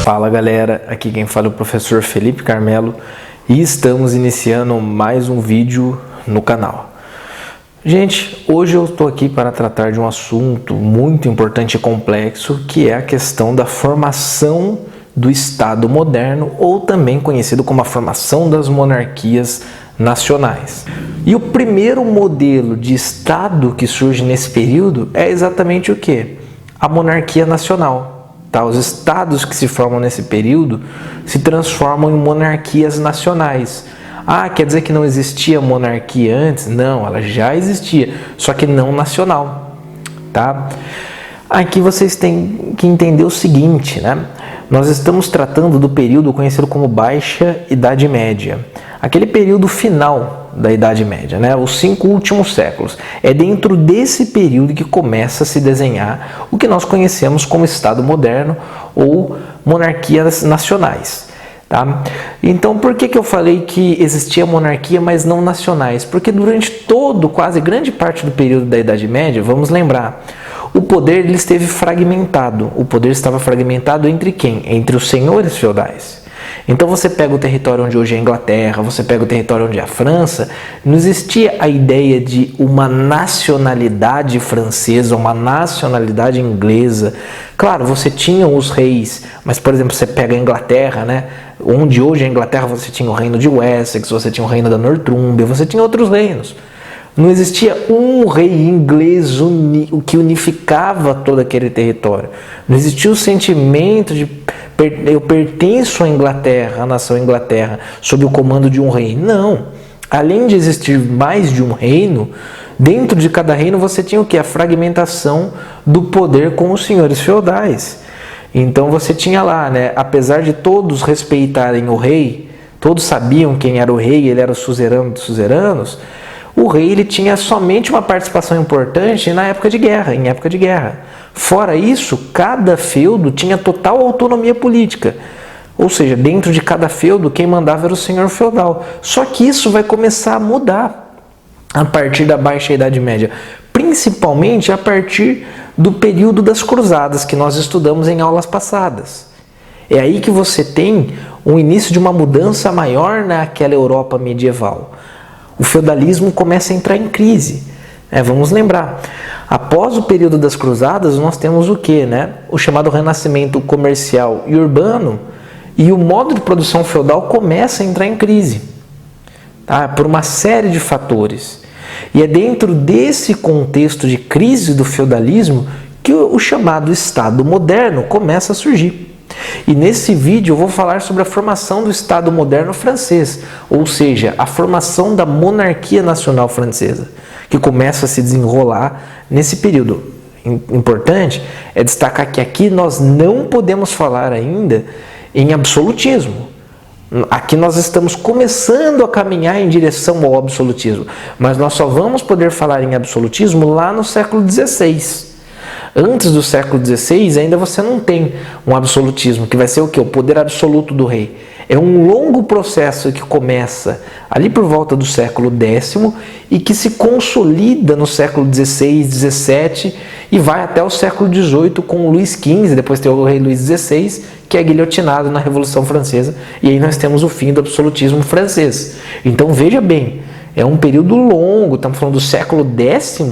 Fala galera, aqui quem fala é o professor Felipe Carmelo e estamos iniciando mais um vídeo no canal. Gente, hoje eu estou aqui para tratar de um assunto muito importante e complexo, que é a questão da formação do Estado moderno, ou também conhecido como a formação das monarquias nacionais. E o primeiro modelo de Estado que surge nesse período é exatamente o que? A monarquia nacional. Tá? Os estados que se formam nesse período se transformam em monarquias nacionais. Ah, quer dizer que não existia monarquia antes? Não, ela já existia, só que não nacional. Tá? Aqui vocês têm que entender o seguinte, né? Nós estamos tratando do período conhecido como Baixa Idade Média. Aquele período final da Idade Média, né? Os 5 últimos séculos. É dentro desse período que começa a se desenhar o que nós conhecemos como Estado moderno ou monarquias nacionais. Tá? Então, por que eu falei que existia monarquia, mas não nacionais? Porque durante quase grande parte do período da Idade Média, vamos lembrar, o poder ele esteve fragmentado. O poder estava fragmentado entre quem? Entre os senhores feudais. Então você pega o território onde hoje é a Inglaterra, você pega o território onde é a França, não existia a ideia de uma nacionalidade francesa, uma nacionalidade inglesa. Claro, você tinha os reis, mas por exemplo, você pega a Inglaterra, né? Onde hoje é a Inglaterra, você tinha o reino de Wessex, você tinha o reino da Nortúmbria, você tinha outros reinos. Não existia um rei inglês que unificava todo aquele território. Não existia o sentimento de eu pertenço à Inglaterra, à nação Inglaterra, sob o comando de um rei. Não. Além de existir mais de um reino, dentro de cada reino você tinha o que? A fragmentação do poder com os senhores feudais. Então você tinha lá, né? Apesar de todos respeitarem o rei, todos sabiam quem era o rei, ele era o suzerano dos suzeranos, o rei ele tinha somente uma participação importante na época de guerra, em época de guerra. Fora isso, cada feudo tinha total autonomia política. Ou seja, dentro de cada feudo, quem mandava era o senhor feudal. Só que isso vai começar a mudar a partir da Baixa Idade Média, principalmente a partir do período das Cruzadas, que nós estudamos em aulas passadas. É aí que você tem o início de uma mudança maior naquela Europa medieval. O feudalismo começa a entrar em crise. Vamos lembrar, após o período das Cruzadas, nós temos o que? O chamado renascimento comercial e urbano, e o modo de produção feudal começa a entrar em crise, tá? Por uma série de fatores. E é dentro desse contexto de crise do feudalismo que o chamado Estado moderno começa a surgir. E nesse vídeo eu vou falar sobre a formação do Estado moderno francês, ou seja, a formação da monarquia nacional francesa, que começa a se desenrolar nesse período. Importante é destacar que aqui nós não podemos falar ainda em absolutismo. Aqui nós estamos começando a caminhar em direção ao absolutismo, mas nós só vamos poder falar em absolutismo lá no século XVI. Antes do século XVI, ainda você não tem um absolutismo, que vai ser o quê? O poder absoluto do rei. É um longo processo que começa ali por volta do século X e que se consolida no século XVI, XVII e vai até o século XVIII com Luís XV, depois tem o rei Luís XVI, que é guilhotinado na Revolução Francesa, e aí nós temos o fim do absolutismo francês. Então veja bem, é um período longo, estamos falando do século X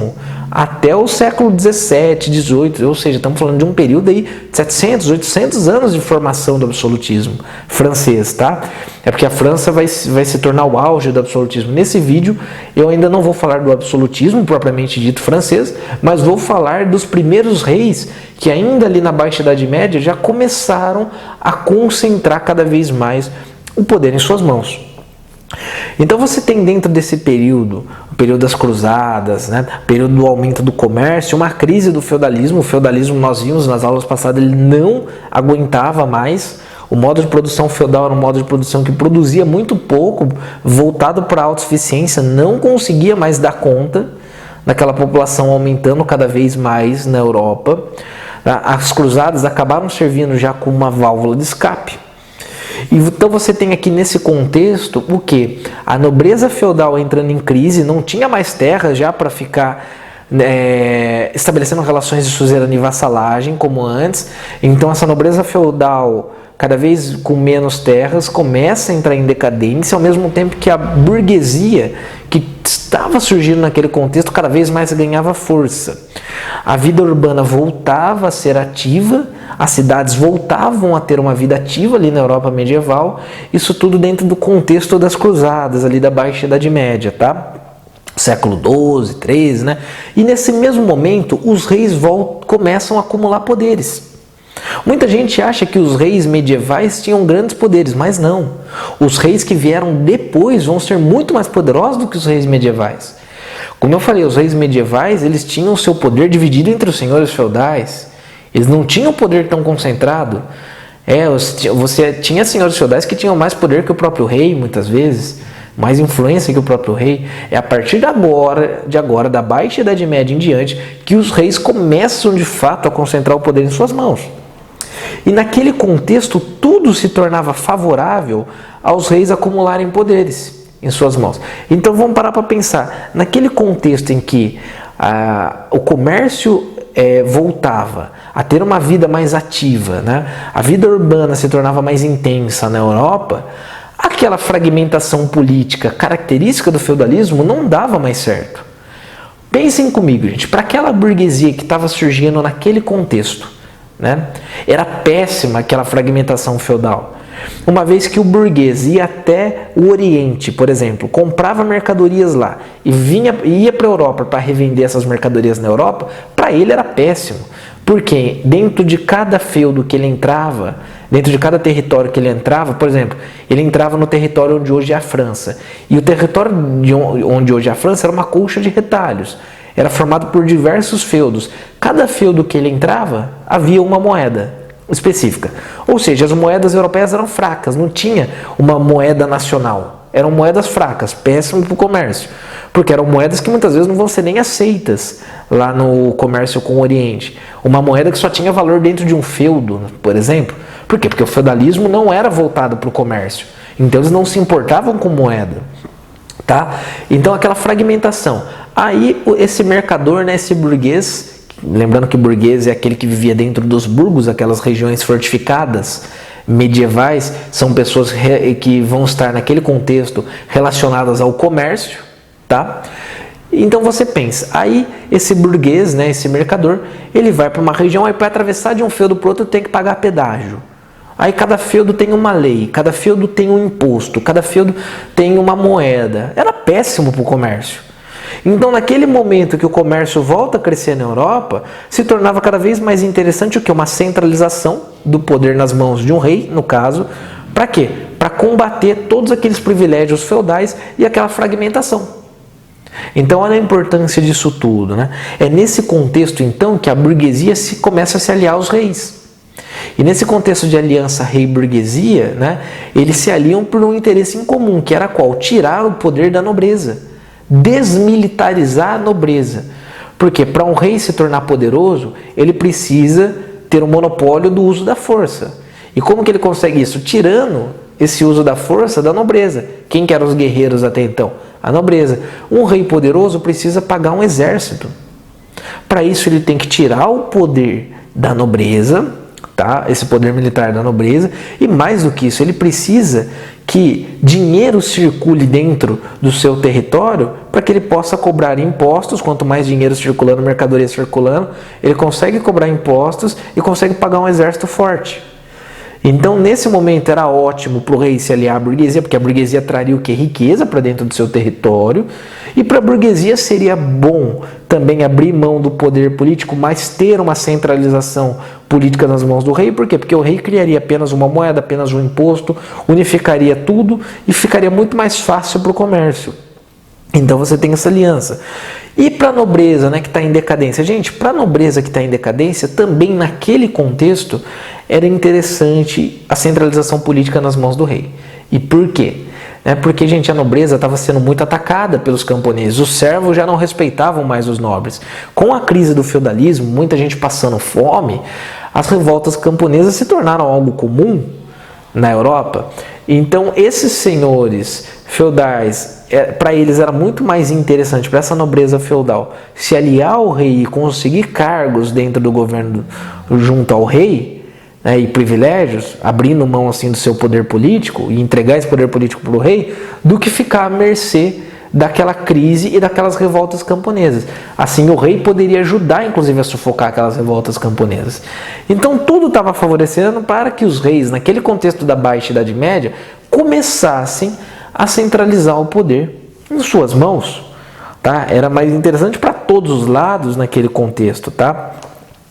até o século XVII, XVIII, ou seja, estamos falando de um período aí de 700, 800 anos de formação do absolutismo francês, tá? É porque a França vai se tornar o auge do absolutismo. Nesse vídeo eu ainda não vou falar do absolutismo propriamente dito francês, mas vou falar dos primeiros reis que ainda ali na Baixa Idade Média já começaram a concentrar cada vez mais o poder em suas mãos. Então você tem dentro desse período, o período das cruzadas, período do aumento do comércio, uma crise do feudalismo. O feudalismo, nós vimos nas aulas passadas, ele não aguentava mais. O modo de produção feudal era um modo de produção que produzia muito pouco, voltado para a autossuficiência, não conseguia mais dar conta daquela população aumentando cada vez mais na Europa. As cruzadas acabaram servindo já como uma válvula de escape. Então você tem aqui nesse contexto o que? A nobreza feudal entrando em crise, não tinha mais terra já para ficar estabelecendo relações de suzerania e vassalagem, como antes. Então essa nobreza feudal, cada vez com menos terras, começa a entrar em decadência, ao mesmo tempo que a burguesia, que estava surgindo naquele contexto, cada vez mais ganhava força. A vida urbana voltava a ser ativa, as cidades voltavam a ter uma vida ativa ali na Europa medieval, isso tudo dentro do contexto das cruzadas, ali da Baixa Idade Média, tá? Século XII, XIII, né? E nesse mesmo momento, os reis começam a acumular poderes. Muita gente acha que os reis medievais tinham grandes poderes, mas não. Os reis que vieram depois vão ser muito mais poderosos do que os reis medievais. Como eu falei, os reis medievais, eles tinham o seu poder dividido entre os senhores feudais. Eles não tinham o poder tão concentrado. Você tinha senhores feudais que tinham mais poder que o próprio rei, muitas vezes. Mais influência que o próprio rei. É a partir de agora, da Baixa Idade Média em diante, que os reis começam de fato a concentrar o poder em suas mãos. E naquele contexto, tudo se tornava favorável aos reis acumularem poderes em suas mãos. Então vamos parar para pensar. Naquele contexto em que o comércio voltava a ter uma vida mais ativa, né? A vida urbana se tornava mais intensa na Europa, aquela fragmentação política característica do feudalismo não dava mais certo. Pensem comigo, gente, para aquela burguesia que estava surgindo naquele contexto, né? Era péssima aquela fragmentação feudal. Uma vez que o burguês ia até o Oriente, por exemplo, comprava mercadorias lá e ia para a Europa para revender essas mercadorias na Europa, para ele era péssimo. Porque dentro de cada feudo que ele entrava, dentro de cada território que ele entrava, por exemplo, ele entrava no território onde hoje é a França. E o território onde hoje é a França era uma colcha de retalhos. Era formado por diversos feudos. Cada feudo que ele entrava, havia uma moeda específica. Ou seja, as moedas europeias eram fracas, não tinha uma moeda nacional. Eram moedas fracas, péssimas para o comércio. Porque eram moedas que muitas vezes não vão ser nem aceitas lá no comércio com o Oriente. Uma moeda que só tinha valor dentro de um feudo, por exemplo. Por quê? Porque o feudalismo não era voltado para o comércio. Então eles não se importavam com moeda. Tá? Então aquela fragmentação. Aí esse mercador, né, esse burguês, lembrando que o burguês é aquele que vivia dentro dos burgos, aquelas regiões fortificadas medievais, são pessoas que vão estar naquele contexto relacionadas ao comércio, tá? Então você pensa, aí esse burguês, né, esse mercador, ele vai para uma região, aí para atravessar de um feudo para o outro tem que pagar pedágio. Aí cada feudo tem uma lei, cada feudo tem um imposto, cada feudo tem uma moeda. Era péssimo para o comércio. Então, naquele momento que o comércio volta a crescer na Europa, se tornava cada vez mais interessante o que? Uma centralização do poder nas mãos de um rei, no caso. Para quê? Para combater todos aqueles privilégios feudais e aquela fragmentação. Então, olha a importância disso tudo, né? É nesse contexto, então, que a burguesia começa a se aliar aos reis. E nesse contexto de aliança rei-burguesia, né, eles se aliam por um interesse em comum, que era qual? Tirar o poder da nobreza. Desmilitarizar a nobreza. Porque para um rei se tornar poderoso, ele precisa ter um monopólio do uso da força. E como que ele consegue isso? Tirando esse uso da força da nobreza. Quem que eram os guerreiros até então? A nobreza. Um rei poderoso precisa pagar um exército. Para isso ele tem que tirar o poder da nobreza, tá? Esse poder militar da nobreza, e mais do que isso, ele precisa que dinheiro circule dentro do seu território para que ele possa cobrar impostos. Quanto mais dinheiro circulando, mercadoria circulando, ele consegue cobrar impostos e consegue pagar um exército forte. Então, nesse momento, era ótimo para o rei se aliar à burguesia, porque a burguesia traria o quê? Riqueza para dentro do seu território. E para a burguesia seria bom também abrir mão do poder político, mas ter uma centralização política nas mãos do rei. Por quê? Porque o rei criaria apenas uma moeda, apenas um imposto, unificaria tudo e ficaria muito mais fácil para o comércio. Então você tem essa aliança. E para a nobreza, né, que está em decadência? Gente, para a nobreza que está em decadência, também naquele contexto era interessante a centralização política nas mãos do rei. E por quê? Porque, gente, a nobreza estava sendo muito atacada pelos camponeses. Os servos já não respeitavam mais os nobres. Com a crise do feudalismo, muita gente passando fome, as revoltas camponesas se tornaram algo comum na Europa. Então, esses senhores feudais, para eles era muito mais interessante, para essa nobreza feudal, se aliar ao rei e conseguir cargos dentro do governo junto ao rei, né, e privilégios, abrindo mão assim do seu poder político e entregar esse poder político para o rei, do que ficar à mercê daquela crise e daquelas revoltas camponesas. Assim o rei poderia ajudar inclusive a sufocar aquelas revoltas camponesas. Então tudo estava favorecendo para que os reis, naquele contexto da Baixa Idade Média, começassem a centralizar o poder em suas mãos, tá? Era mais interessante para todos os lados naquele contexto, tá?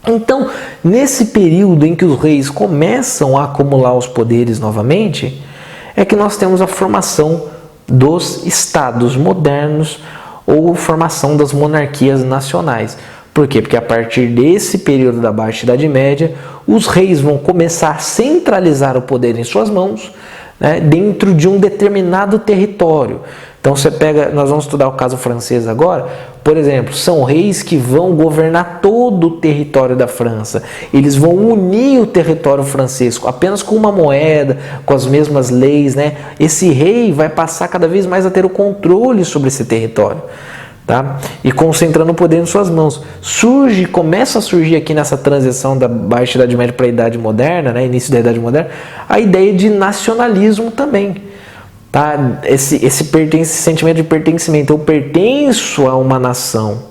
Então, nesse período em que os reis começam a acumular os poderes novamente, é que nós temos a formação dos estados modernos ou formação das monarquias nacionais. Por quê? Porque a partir desse período da Baixa Idade Média, os reis vão começar a centralizar o poder em suas mãos, né, dentro de um determinado território. Então você pega, nós vamos estudar o caso francês agora, por exemplo, são reis que vão governar todo o território da França. Eles vão unir o território francês apenas com uma moeda, com as mesmas leis, né? Esse rei vai passar cada vez mais a ter o controle sobre esse território, tá? E concentrando o poder em suas mãos. Começa a surgir aqui nessa transição da Baixa Idade Média para a Idade Moderna, né? Início da Idade Moderna, a ideia de nacionalismo também. Tá? Esse sentimento de pertencimento. Eu pertenço a uma nação.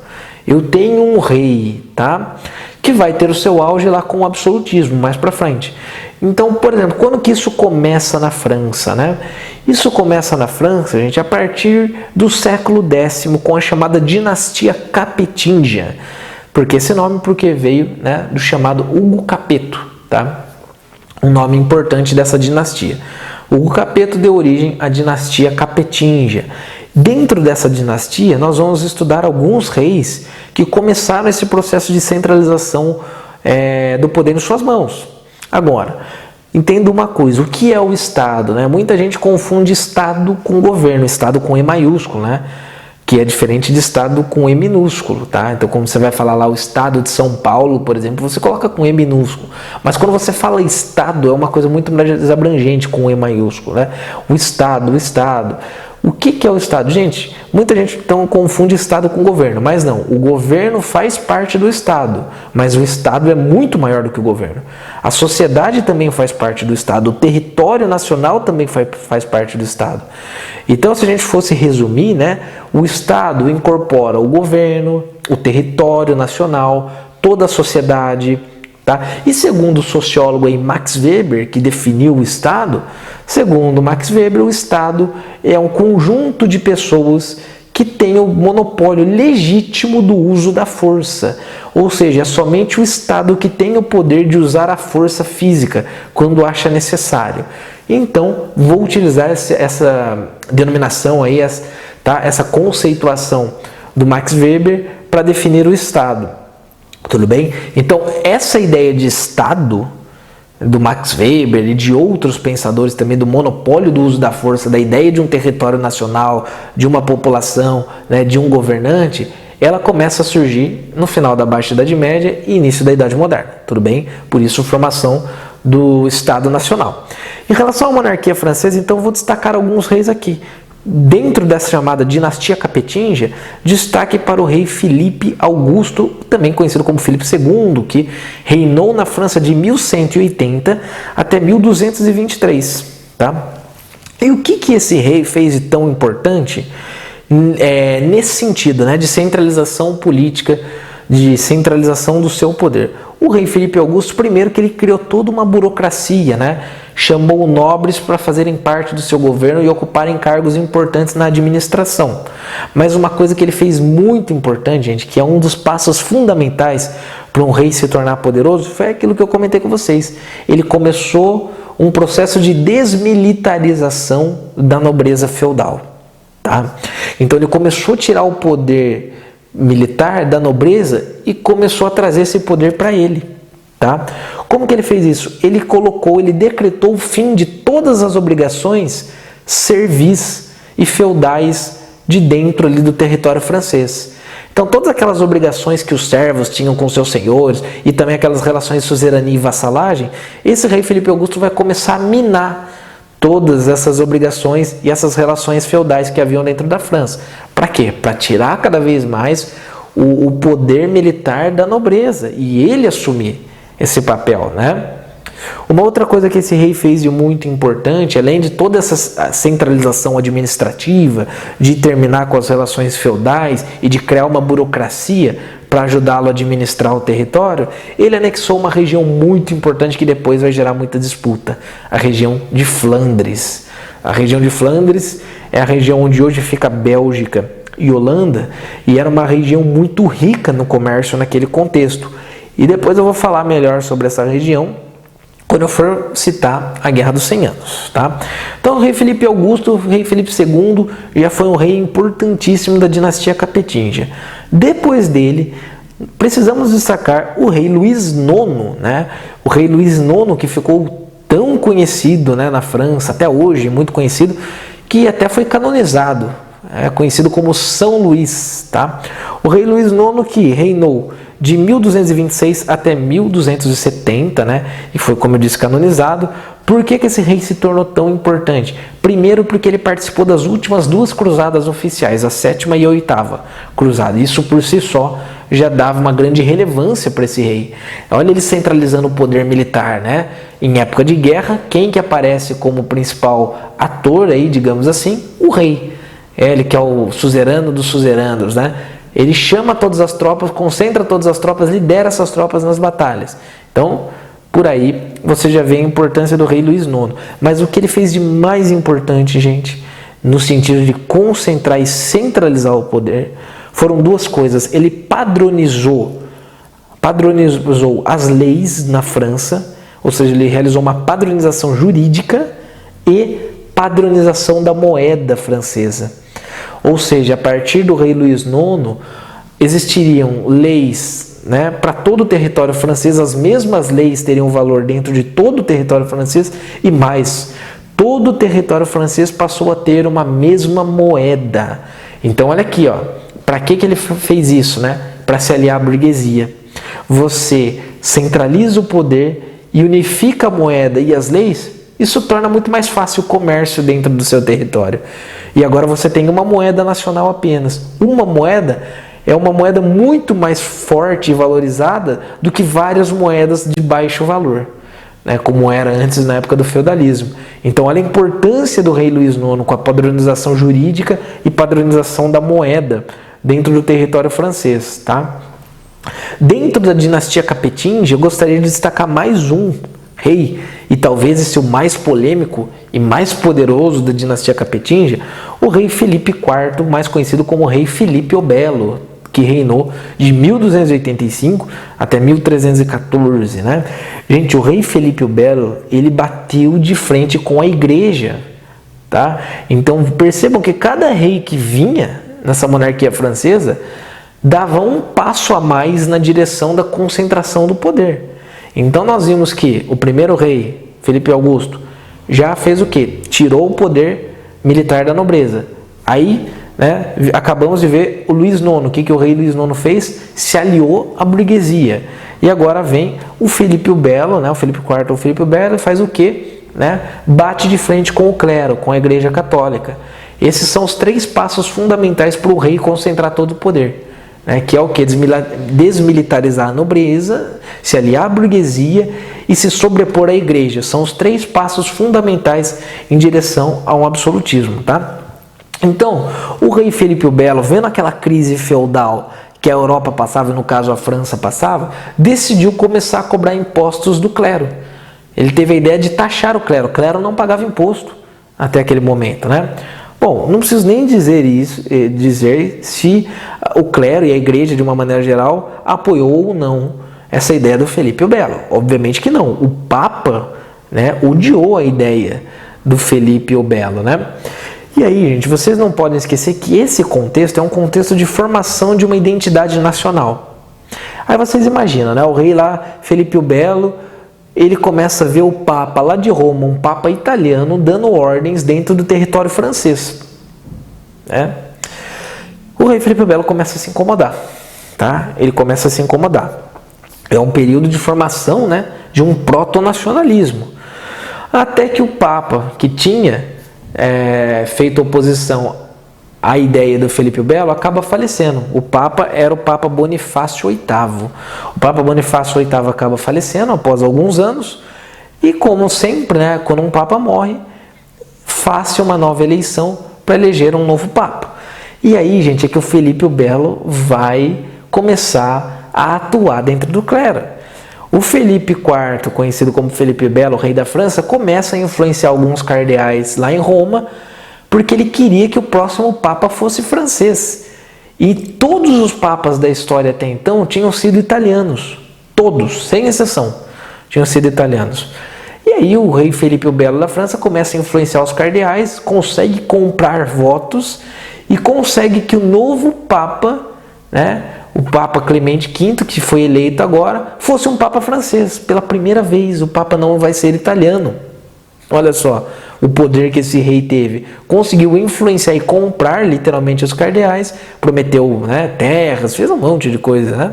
Eu tenho um rei, tá? Que vai ter o seu auge lá com o absolutismo, mais para frente. Então, por exemplo, quando que isso começa na França, né? Isso começa na França, gente, a partir do século X, com a chamada dinastia Capetingia. Porque esse nome porque veio, né, do chamado Hugo Capeto, tá? Um nome importante dessa dinastia. Hugo Capeto deu origem à dinastia Capetingia. Dentro dessa dinastia, nós vamos estudar alguns reis que começaram esse processo de centralização do poder em suas mãos. Agora, entenda uma coisa, o que é o Estado, né? Muita gente confunde Estado com governo, Estado com E maiúsculo, né? Que é diferente de Estado com E minúsculo, tá? Então, como você vai falar lá o Estado de São Paulo, por exemplo, você coloca com E minúsculo. Mas quando você fala Estado, é uma coisa muito mais abrangente com E maiúsculo, né? O Estado. O que é o Estado? Gente, muita gente então confunde Estado com governo, mas não. O governo faz parte do Estado, mas o Estado é muito maior do que o governo. A sociedade também faz parte do Estado, o território nacional também faz parte do Estado. Então, se a gente fosse resumir, né, o Estado incorpora o governo, o território nacional, toda a sociedade. Tá? E segundo o sociólogo aí Max Weber, que definiu o Estado, segundo Max Weber, o Estado é um conjunto de pessoas que tem o monopólio legítimo do uso da força. Ou seja, é somente o Estado que tem o poder de usar a força física quando acha necessário. Então, vou utilizar essa denominação aí, essa conceituação do Max Weber para definir o Estado. Tudo bem? Então, essa ideia de Estado, do Max Weber e de outros pensadores também, do monopólio do uso da força, da ideia de um território nacional, de uma população, né, de um governante, ela começa a surgir no final da Baixa Idade Média e início da Idade Moderna. Tudo bem? Por isso, formação do Estado Nacional. Em relação à monarquia francesa, então, vou destacar alguns reis aqui. Dentro dessa chamada dinastia Capetingia, destaque para o rei Filipe Augusto, também conhecido como Filipe II, que reinou na França de 1180 até 1223. Tá? E o que esse rei fez de tão importante nesse sentido, né, de centralização política, de centralização do seu poder? O rei Filipe Augusto, primeiro, que ele criou toda uma burocracia, né? Chamou nobres para fazerem parte do seu governo e ocuparem cargos importantes na administração. Mas uma coisa que ele fez muito importante, gente, que é um dos passos fundamentais para um rei se tornar poderoso, foi aquilo que eu comentei com vocês. Ele começou um processo de desmilitarização da nobreza feudal. Tá? Então ele começou a tirar o poder militar da nobreza e começou a trazer esse poder para ele. Tá? Como que ele fez isso? Ele decretou o fim de todas as obrigações servis e feudais de dentro ali do território francês. Então todas aquelas obrigações que os servos tinham com seus senhores e também aquelas relações de suzerania e vassalagem, esse rei Filipe Augusto vai começar a minar todas essas obrigações e essas relações feudais que haviam dentro da França. Para quê? Para tirar cada vez mais o poder militar da nobreza e ele assumir esse papel, né? Uma outra coisa que esse rei fez de muito importante, além de toda essa centralização administrativa, de terminar com as relações feudais e de criar uma burocracia para ajudá-lo a administrar o território, ele anexou uma região muito importante que depois vai gerar muita disputa, a região de Flandres. A região de Flandres é a região onde hoje fica a Bélgica e Holanda, e era uma região muito rica no comércio naquele contexto. E depois eu vou falar melhor sobre essa região quando eu for citar a Guerra dos 100 Anos, tá? Então, o rei Felipe Augusto, o rei Felipe II, já foi um rei importantíssimo da dinastia Capetinga. Depois dele, precisamos destacar o rei Luís IX, né? O rei Luís IX, que ficou tão conhecido, né, na França, até hoje, muito conhecido, que até foi canonizado, conhecido como São Luís, tá? O rei Luís IX, que reinou de 1226 até 1270, né? E foi, como eu disse, canonizado. Por que esse rei se tornou tão importante? Primeiro, porque ele participou das últimas duas cruzadas oficiais, a 7ª e a 8ª cruzada. Isso por si só já dava uma grande relevância para esse rei. Olha ele centralizando o poder militar, né? Em época de guerra, quem que aparece como principal ator aí, digamos assim? O rei. Ele que é o suzerano dos suzeranos, né? Ele chama todas as tropas, concentra todas as tropas, lidera essas tropas nas batalhas. Então, por aí, você já vê a importância do rei Luís IX. Mas o que ele fez de mais importante, gente, no sentido de concentrar e centralizar o poder, foram duas coisas. Ele padronizou as leis na França, ou seja, ele realizou uma padronização jurídica e padronização da moeda francesa. Ou seja, a partir do rei Luís IX, existiriam leis, né, para todo o território francês, as mesmas leis teriam valor dentro de todo o território francês e mais, todo o território francês passou a ter uma mesma moeda. Então, olha aqui, ó, para que ele fez isso, né? Para se aliar à burguesia. Você centraliza o poder e unifica a moeda e as leis, isso torna muito mais fácil o comércio dentro do seu território. E agora você tem uma moeda nacional apenas. Uma moeda é uma moeda muito mais forte e valorizada do que várias moedas de baixo valor, né, como era antes na época do feudalismo. Então, olha a importância do rei Luís IX com a padronização jurídica e padronização da moeda dentro do território francês, tá? Dentro da dinastia Capetinga, eu gostaria de destacar mais um rei, e talvez esse o mais polêmico e mais poderoso da dinastia Capetinga, o rei Felipe IV, mais conhecido como rei Felipe o Belo, que reinou de 1285 até 1314, né? Gente, o rei Felipe o Belo, ele bateu de frente com a igreja, tá? Então percebam que cada rei que vinha nessa monarquia francesa dava um passo a mais na direção da concentração do poder. Então nós vimos que o primeiro rei, Felipe Augusto, já fez o quê? Tirou o poder militar da nobreza. Aí, né, acabamos de ver o Luís IX. O que o rei Luís IX fez? Se aliou à burguesia. E agora vem o Felipe o Belo, né, o Felipe IV, o Felipe o Belo, faz o quê? Né? Bate de frente com o clero, com a Igreja Católica. Esses são os 3 passos fundamentais para o rei concentrar todo o poder. Que é o que? Desmilitarizar a nobreza, se aliar à burguesia e se sobrepor à igreja. São os 3 passos fundamentais em direção a um absolutismo, tá? Então, o rei Felipe o Belo, vendo aquela crise feudal que a Europa passava, e no caso a França passava, decidiu começar a cobrar impostos do clero. Ele teve a ideia de taxar o clero não pagava imposto até aquele momento, né? Bom, não preciso nem dizer se o clero e a igreja, de uma maneira geral, apoiou ou não essa ideia do Felipe o Belo. Obviamente que não. O Papa, né, odiou a ideia do Felipe o Belo, né? E aí, gente, vocês não podem esquecer que esse contexto é um contexto de formação de uma identidade nacional. Aí vocês imaginam, né? O rei lá, Felipe o Belo, ele começa a ver o Papa lá de Roma, um Papa italiano, dando ordens dentro do território francês. Né? O rei Felipe o Belo começa a se incomodar. Tá? Ele começa a se incomodar. É um período de formação, né, de um proto-nacionalismo. Até que o Papa, que tinha feito oposição à ideia do Felipe o Belo, acaba falecendo. O Papa era o Papa Bonifácio VIII. O Papa Bonifácio VIII acaba falecendo após alguns anos, e como sempre, né, quando um Papa morre, faz-se uma nova eleição para eleger um novo Papa. E aí, gente, é que o Felipe o Belo vai começar a atuar dentro do clero. O Felipe IV, conhecido como Felipe Belo, rei da França, começa a influenciar alguns cardeais lá em Roma, porque ele queria que o próximo Papa fosse francês. E todos os papas da história até então tinham sido italianos. Todos, sem exceção, tinham sido italianos. E aí o rei Felipe o Belo da França começa a influenciar os cardeais, consegue comprar votos e consegue que o novo Papa, né, o Papa Clemente V, que foi eleito agora, fosse um Papa francês. Pela primeira vez, o Papa não vai ser italiano. Olha só o poder que esse rei teve. Conseguiu influenciar e comprar literalmente os cardeais, prometeu, né, terras, fez um monte de coisa, né,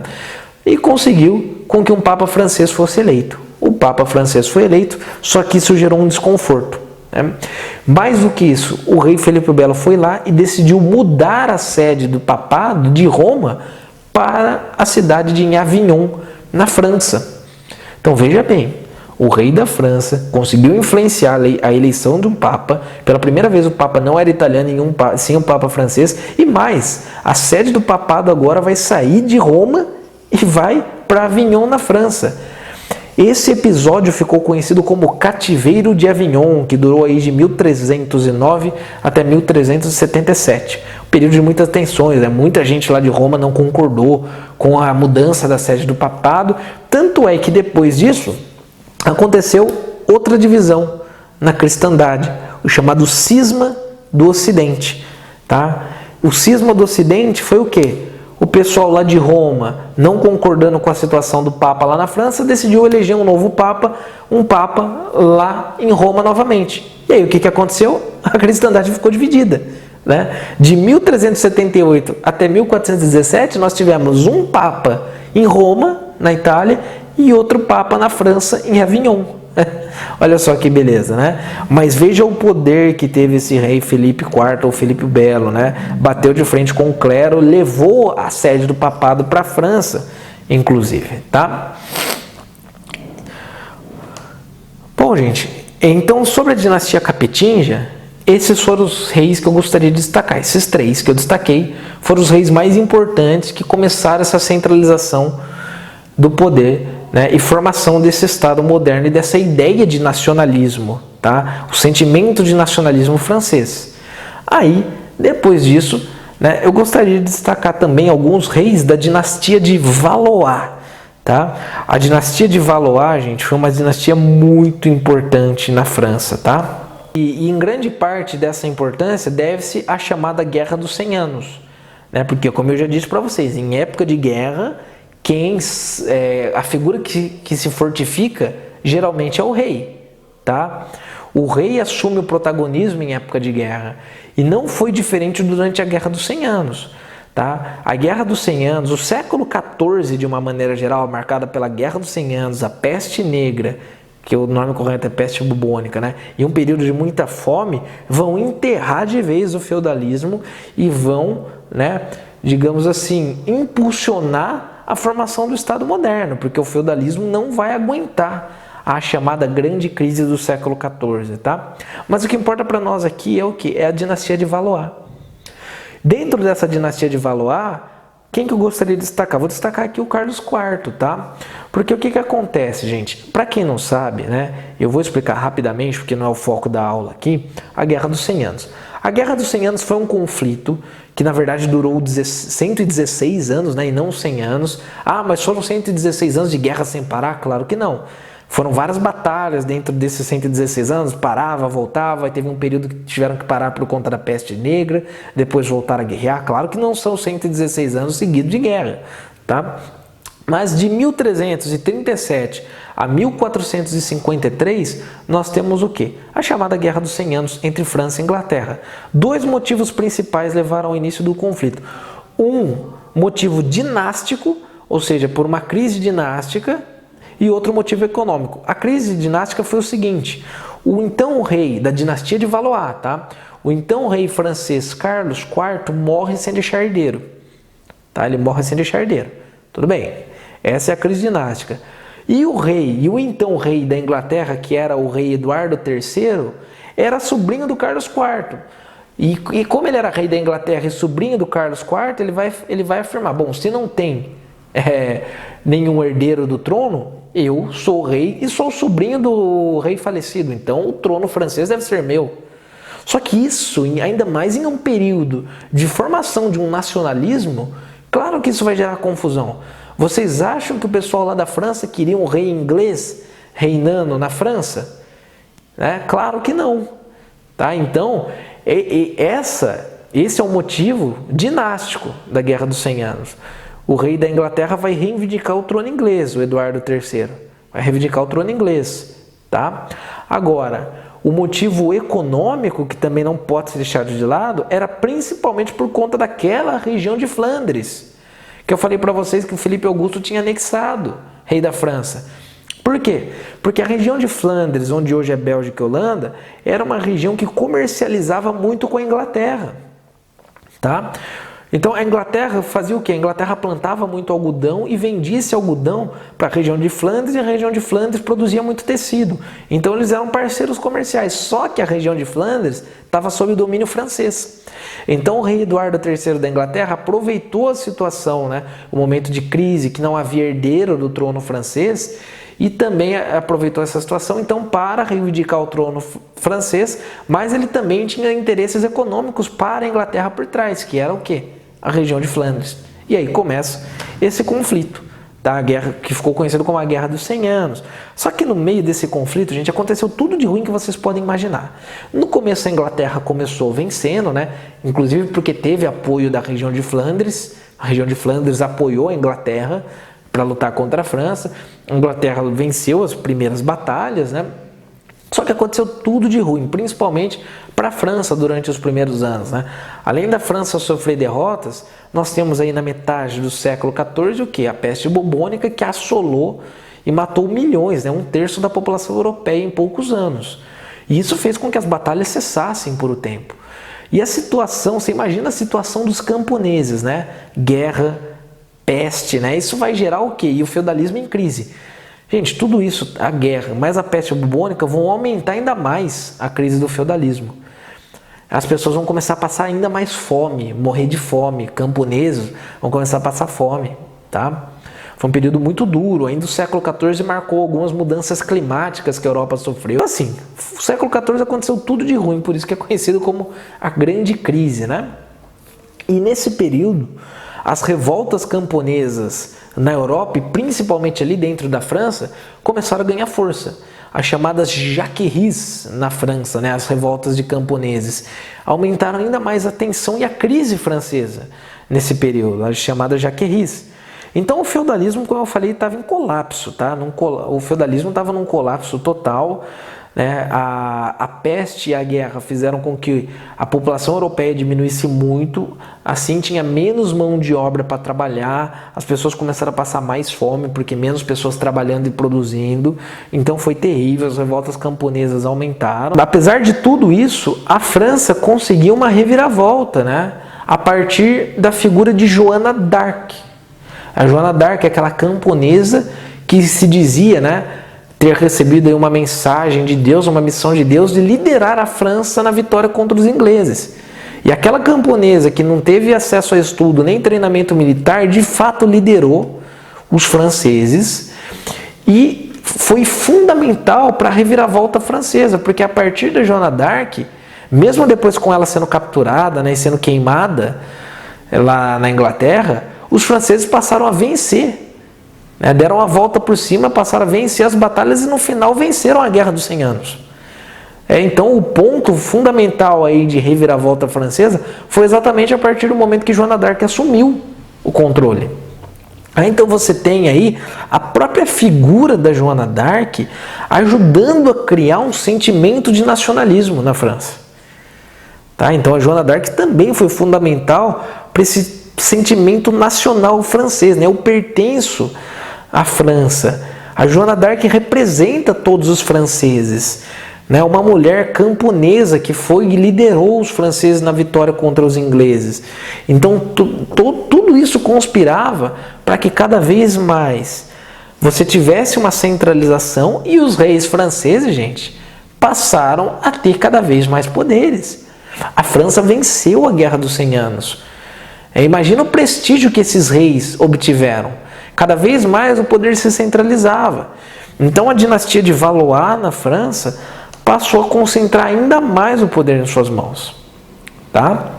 e conseguiu com que um Papa francês fosse eleito. O Papa francês foi eleito, só que isso gerou um desconforto. Mais do que isso, o rei Felipe o Belo foi lá e decidiu mudar a sede do papado de Roma para a cidade de Avignon, na França. Então veja bem, o rei da França conseguiu influenciar a eleição de um papa. Pela primeira vez o papa não era italiano, sim um papa francês. E mais, a sede do papado agora vai sair de Roma e vai para Avignon, na França. Esse episódio ficou conhecido como Cativeiro de Avignon, que durou aí de 1309 até 1377. Um período de muitas tensões, né? Muita gente lá de Roma não concordou com a mudança da sede do papado. Tanto é que depois disso aconteceu outra divisão na cristandade, o chamado Cisma do Ocidente. Tá? O Cisma do Ocidente foi o quê? O pessoal lá de Roma, não concordando com a situação do Papa lá na França, decidiu eleger um novo Papa, um Papa lá em Roma novamente. E aí o que aconteceu? A cristandade ficou dividida. Né? De 1378 até 1417, nós tivemos um Papa em Roma, na Itália, e outro Papa na França, em Avignon. Olha só que beleza, né? Mas veja o poder que teve esse rei Felipe IV, ou Felipe o Belo, né? Bateu de frente com o clero, levou a sede do papado para a França, inclusive, tá? Bom, gente, então sobre a dinastia capetinga, esses foram os reis que eu gostaria de destacar. Esses três que eu destaquei foram os reis mais importantes que começaram essa centralização do poder, né, e formação desse Estado moderno e dessa ideia de nacionalismo, tá? O sentimento de nacionalismo francês. Aí, depois disso, né, eu gostaria de destacar também alguns reis da dinastia de Valois. Tá? A dinastia de Valois, gente, foi uma dinastia muito importante na França. Tá? E em grande parte dessa importância deve-se à chamada Guerra dos 100 Anos. Né? Porque, como eu já disse para vocês, em época de guerra, a figura que se fortifica geralmente é o rei, tá? O rei assume o protagonismo em época de guerra e não foi diferente durante a Guerra dos 100 Anos, tá? A Guerra dos 100 Anos, o século XIV de uma maneira geral, marcada pela Guerra dos 100 Anos, a peste negra, que o nome correto é peste bubônica, né? E um período de muita fome, vão enterrar de vez o feudalismo e vão, né, digamos assim, impulsionar a formação do Estado moderno, porque o feudalismo não vai aguentar a chamada grande crise do século XIV, tá? Mas o que importa para nós aqui é o que? É a dinastia de Valois. Dentro dessa dinastia de Valois, quem que eu gostaria de destacar? Vou destacar aqui o Carlos IV, tá? Porque o que acontece, gente? Para quem não sabe, né? Eu vou explicar rapidamente, porque não é o foco da aula aqui, a Guerra dos 100 Anos. A Guerra dos 100 Anos foi um conflito que na verdade durou 116 anos, né, e não 100 anos. Ah, mas foram 116 anos de guerra sem parar? Claro que não. Foram várias batalhas dentro desses 116 anos, parava, voltava, e teve um período que tiveram que parar por conta da peste negra, depois voltaram a guerrear. Claro que não são 116 anos seguidos de guerra, tá? Mas de 1337 a 1453, nós temos o quê? A chamada Guerra dos 100 Anos entre França e Inglaterra. Dois motivos principais levaram ao início do conflito. Um motivo dinástico, ou seja, por uma crise dinástica, e outro motivo econômico. A crise dinástica foi o seguinte: O então rei da dinastia de Valois, tá? O então rei francês Carlos IV morre sem deixar herdeiro. Tá? Ele morre sem deixar herdeiro. Tudo bem. Essa é a crise dinástica. E o então rei da Inglaterra, que era o rei Eduardo III, era sobrinho do Carlos IV. E como ele era rei da Inglaterra e sobrinho do Carlos IV, ele vai afirmar, bom, se não tem nenhum herdeiro do trono, eu sou rei e sou sobrinho do rei falecido, então o trono francês deve ser meu. Só que isso, ainda mais em um período de formação de um nacionalismo, claro que isso vai gerar confusão. Vocês acham que o pessoal lá da França queria um rei inglês reinando na França? Claro que não. Tá? Então, esse é o motivo dinástico da Guerra dos 100 Anos. O rei da Inglaterra vai reivindicar o trono inglês, o Eduardo III. Vai reivindicar o trono inglês. Tá? Agora, o motivo econômico, que também não pode ser deixado de lado, era principalmente por conta daquela região de Flandres, que eu falei para vocês que o Felipe Augusto tinha anexado, rei da França. Por quê? Porque a região de Flandres, onde hoje é Bélgica e Holanda, era uma região que comercializava muito com a Inglaterra. Tá? Então a Inglaterra fazia o quê? A Inglaterra plantava muito algodão e vendia esse algodão para a região de Flandres, e a região de Flandres produzia muito tecido. Então eles eram parceiros comerciais, só que a região de Flandres estava sob domínio francês. Então o rei Eduardo III da Inglaterra aproveitou a situação, o momento de crise, que não havia herdeiro do trono francês, e também aproveitou essa situação então para reivindicar o trono francês, mas ele também tinha interesses econômicos para a Inglaterra por trás, que era o quê? A região de Flandres. E aí começa esse conflito, tá? A guerra que ficou conhecida como a Guerra dos 100 Anos. Só que no meio desse conflito, gente, aconteceu tudo de ruim que vocês podem imaginar. No começo a Inglaterra começou vencendo, inclusive porque teve apoio da região de Flandres. A região de Flandres apoiou a Inglaterra para lutar contra a França. A Inglaterra venceu as primeiras batalhas, Só que aconteceu tudo de ruim, principalmente para a França durante os primeiros anos. Além da França sofrer derrotas, nós temos aí na metade do século XIV o quê? A peste bubônica, que assolou e matou milhões, 1/3 da população europeia em poucos anos. E isso fez com que as batalhas cessassem por um tempo. E a situação, você imagina a situação dos camponeses, Guerra, peste, Isso vai gerar o quê? E o feudalismo em crise. Gente, tudo isso, a guerra, mais a peste bubônica, vão aumentar ainda mais a crise do feudalismo. As pessoas vão começar a passar ainda mais fome, morrer de fome. Camponeses vão começar a passar fome, tá? Foi um período muito duro. Ainda o século XIV marcou algumas mudanças climáticas que a Europa sofreu. Assim, o século XIV aconteceu tudo de ruim, por isso que é conhecido como a Grande Crise, E nesse período, as revoltas camponesas na Europa, e principalmente ali dentro da França, começaram a ganhar força. As chamadas Jacqueries na França, as revoltas de camponeses, aumentaram ainda mais a tensão e a crise francesa nesse período, as chamadas Jacqueries. Então o feudalismo, como eu falei, estava em colapso, tá? O feudalismo estava num colapso total. A peste e a guerra fizeram com que a população europeia diminuísse muito, assim tinha menos mão de obra para trabalhar, as pessoas começaram a passar mais fome, porque menos pessoas trabalhando e produzindo, então foi terrível, as revoltas camponesas aumentaram. Apesar de tudo isso, a França conseguiu uma reviravolta, a partir da figura de Joana d'Arc. A Joana d'Arc é aquela camponesa que se dizia, ter recebido aí uma mensagem de Deus, uma missão de Deus de liderar a França na vitória contra os ingleses. E aquela camponesa que não teve acesso a estudo nem treinamento militar, de fato liderou os franceses e foi fundamental para a reviravolta francesa, porque a partir da Joana d'Arc, mesmo depois com ela sendo capturada e sendo queimada lá na Inglaterra, os franceses passaram a vencer. Deram a volta por cima, passaram a vencer as batalhas e no final venceram a Guerra dos 100 Anos. Então o ponto fundamental aí de reviravolta francesa foi exatamente a partir do momento que Joana d'Arc assumiu o controle. Então você tem aí a própria figura da Joana d'Arc ajudando a criar um sentimento de nacionalismo na França. Então a Joana d'Arc também foi fundamental para esse sentimento nacional francês. Eu pertenço à França. A Joana d'Arc representa todos os franceses. né? Uma mulher camponesa que foi e liderou os franceses na vitória contra os ingleses. Então tudo isso conspirava para que cada vez mais você tivesse uma centralização, e os reis franceses, gente, passaram a ter cada vez mais poderes. A França venceu a Guerra dos 100 Anos. Imagina o prestígio que esses reis obtiveram. Cada vez mais o poder se centralizava. Então a dinastia de Valois na França passou a concentrar ainda mais o poder em suas mãos. Tá?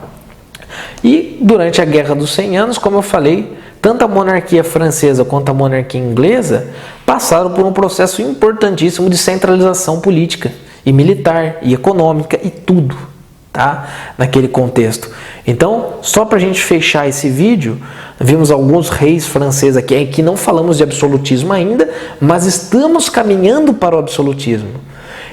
E durante a Guerra dos 100 Anos, como eu falei, tanto a monarquia francesa quanto a monarquia inglesa passaram por um processo importantíssimo de centralização política e militar e econômica e tudo, tá? Naquele contexto. Então, só para a gente fechar esse vídeo, vimos alguns reis franceses aqui, que não falamos de absolutismo ainda, mas estamos caminhando para o absolutismo.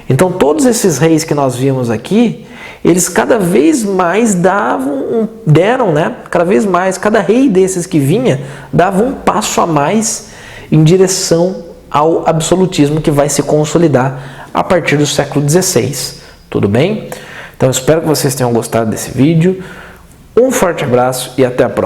Então, todos esses reis que nós vimos aqui, eles cada vez mais deram, né? Cada vez mais, cada rei desses que vinha, dava um passo a mais em direção ao absolutismo que vai se consolidar a partir do século XVI. Tudo bem? Então, espero que vocês tenham gostado desse vídeo. Um forte abraço e até a próxima.